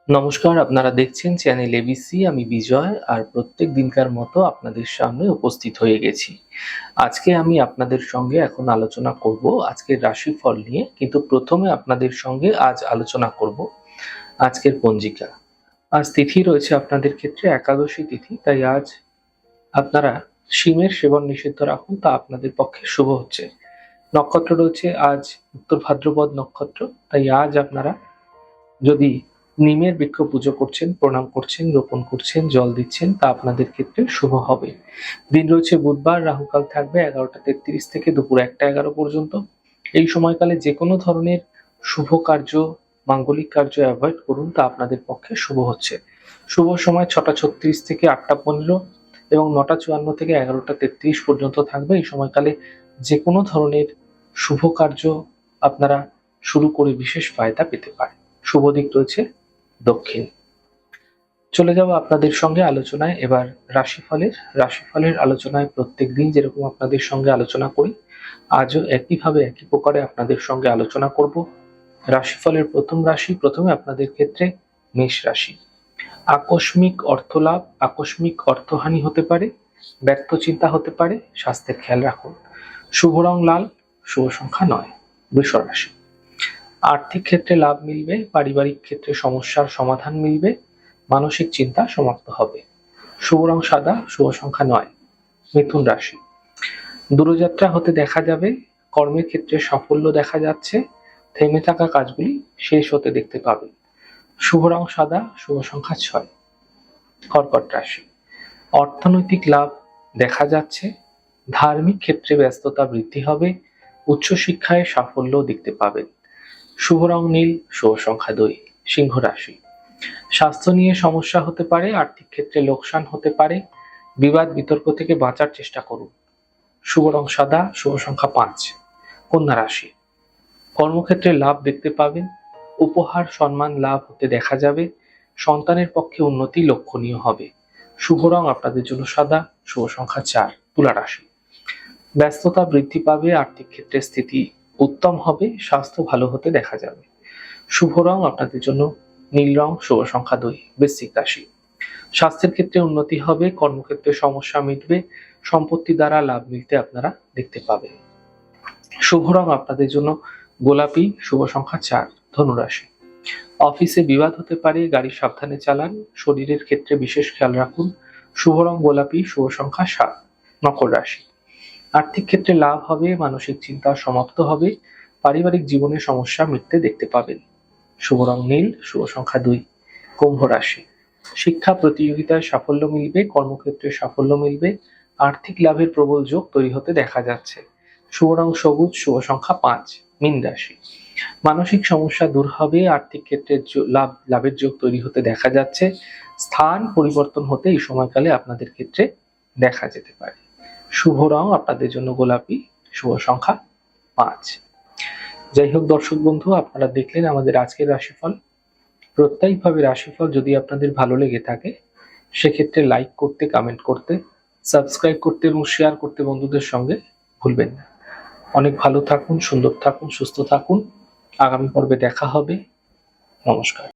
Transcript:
নমস্কার, আপনারা দেখছেন চ্যানেল এবিসি। আমি বিজয়, আর প্রত্যেক দিনকার মতো আপনাদের সামনে উপস্থিত হয়ে গেছি। আজকে আমি আপনাদের সঙ্গে এখন আলোচনা করব আজকের রাশিফল নিয়ে, কিন্তু প্রথমে আপনাদের সঙ্গে আজ আলোচনা করব আজকের পঞ্জিকা। আজ তিথি রয়েছে আপনাদের ক্ষেত্রে একাদশী তিথি, তাই আজ আপনারা শিমের সেবন নিষিদ্ধ রাখুন, তা আপনাদের পক্ষে শুভ হচ্ছে। নক্ষত্র রয়েছে আজ উত্তর ভাদ্রপদ নক্ষত্র, তাই আজ আপনারা যদি নিমের বৃক্ষ পুজো করছেন, প্রণাম করছেন, রোপণ করছেন, জল দিচ্ছেন, তা আপনাদের ক্ষেত্রে শুভ হবে। দিন রয়েছে বুধবার, রাহুকাল থাকবে 11টা 33 থেকে দুপুর 1টা 11 পর্যন্ত। এই সময়কালে যে কোনো ধরনের শুভ কার্য, মাঙ্গলিক কার্য অ্যাভয়েড করুন, তা আপনাদের পক্ষে শুভ হচ্ছে। শুভ সময় 6টা 36 থেকে 8টা 15 এবং 9টা 54 থেকে 11টা 33 পর্যন্ত থাকবে। এই সময়কালে যে কোনো ধরনের শুভ কার্য আপনারা শুরু করে বিশেষ ফায়দা পেতে পারেন। শুভ দিক রয়েছে দক্ষিণ। চলে যাব আপনাদের সঙ্গে আলোচনায় এবার রাশিফলের আলোচনায়। প্রত্যেক দিন যেরকম আপনাদের সঙ্গে আলোচনা করি, আজও একইভাবে একই প্রকারে আপনাদের সঙ্গে আলোচনা করব। রাশিফলের প্রথম রাশি, প্রথমে আপনাদের ক্ষেত্রে মেষ রাশি। আকস্মিক অর্থলাভ, আকস্মিক অর্থহানি হতে পারে, ব্যর্থ চিন্তা হতে পারে, স্বাস্থ্যের খেয়াল রাখুন। শুভ রং লাল, শুভ সংখ্যা 9। বৃষ রাশি। আর্থিক ক্ষেত্রে লাভ মিলবে, পারিবারিক ক্ষেত্রে সমস্যার সমাধান মিলবে, মানসিক চিন্তা সমাপ্ত হবে। শুভ রং সাদা, শুভ সংখ্যা 9। মিথুন রাশি। দূরযাত্রা হতে দেখা যাবে, কর্মের ক্ষেত্রে সাফল্য দেখা যাচ্ছে, থেমে থাকা কাজগুলি শেষ হতে দেখতে পাবেন। শুভ রং সাদা, শুভ সংখ্যা 6। কর্কট রাশি। অর্থনৈতিক লাভ দেখা যাচ্ছে, ধার্মিক ক্ষেত্রে ব্যস্ততা বৃদ্ধি হবে, উচ্চশিক্ষায় সাফল্য দেখতে পাবেন। শুভ রং নীল, শুভ সংখ্যা 2। সিংহ রাশি। স্বাস্থ্য নিয়ে সমস্যা হতে পারে, আর্থিক ক্ষেত্রে লোকসান হতে পারে, বিবাদ বিতর্ক থেকে বাঁচার চেষ্টা করুন। শুভ রং সাদা, শুভ সংখ্যা 5। কন্যা রাশি। কর্মক্ষেত্রে লাভ দেখতে পাবেন, উপহার সম্মান লাভ হতে দেখা যাবে, সন্তানের পক্ষে উন্নতি লক্ষণীয় হবে। শুভ রং আপনাদের জন্য সাদা, শুভ সংখ্যা 4। তুলা রাশি। ব্যস্ততা বৃদ্ধি পাবে, আর্থিক ক্ষেত্রে স্থিতি উত্তম হবে, স্বাস্থ্য ভালো হতে দেখা যাবে। শুভ রং আপনাদের জন্য নীল রং, শুভ সংখ্যা 2। বৃশ্চিক রাশি। স্বাস্থ্যের ক্ষেত্রে উন্নতি হবে, কর্মক্ষেত্রে সমস্যা মিটবে, সম্পত্তি দ্বারা লাভ মিলতে আপনারা দেখতে পাবেন। শুভ রং আপনাদের জন্য গোলাপি, শুভ সংখ্যা 4। ধনুরাশি। অফিসে বিবাদ হতে পারে, গাড়ি সাবধানে চালান, শরীরের ক্ষেত্রে বিশেষ খেয়াল রাখুন। শুভ রং গোলাপি, শুভ সংখ্যা 7। মকর রাশি। আর্থিক ক্ষেত্রে লাভ হবে, মানসিক চিন্তা সমাপ্ত হবে, পারিবারিক জীবনে সমস্যা মিটতে দেখতে পাবেন। শুভ রং নীল, শুভ সংখ্যা 2। কুম্ভ রাশি। শিক্ষা প্রতিযোগিতায় সাফল্য মিলবে, কর্মক্ষেত্রে সাফল্য মিলবে, আর্থিক লাভের প্রবল যোগ তৈরি হতে দেখা যাচ্ছে। শুভ রং সবুজ, শুভ সংখ্যা 5। মীন রাশি। মানসিক সমস্যা দূর হবে, আর্থিক ক্ষেত্রে লাভের যোগ তৈরি হতে দেখা যাচ্ছে, স্থান পরিবর্তন হতে এই সময়কালে আপনাদের ক্ষেত্রে দেখা যেতে পারে। শুভ রং আপনাদের জন্য গোলাপি, শুভ সংখ্যা 5। যাই হোক দর্শক বন্ধু, আপনারা দেখলেন আমাদের আজকের রাশিফল। প্রত্যেকভাবে রাশিফল যদি আপনাদের ভালো লেগে থাকে, সেক্ষেত্রে লাইক করতে, কমেন্ট করতে, সাবস্ক্রাইব করতে এবং শেয়ার করতে বন্ধুদের সঙ্গে ভুলবেন না। অনেক ভালো থাকুন, সুন্দর থাকুন, সুস্থ থাকুন। আগামী পর্বে দেখা হবে। নমস্কার।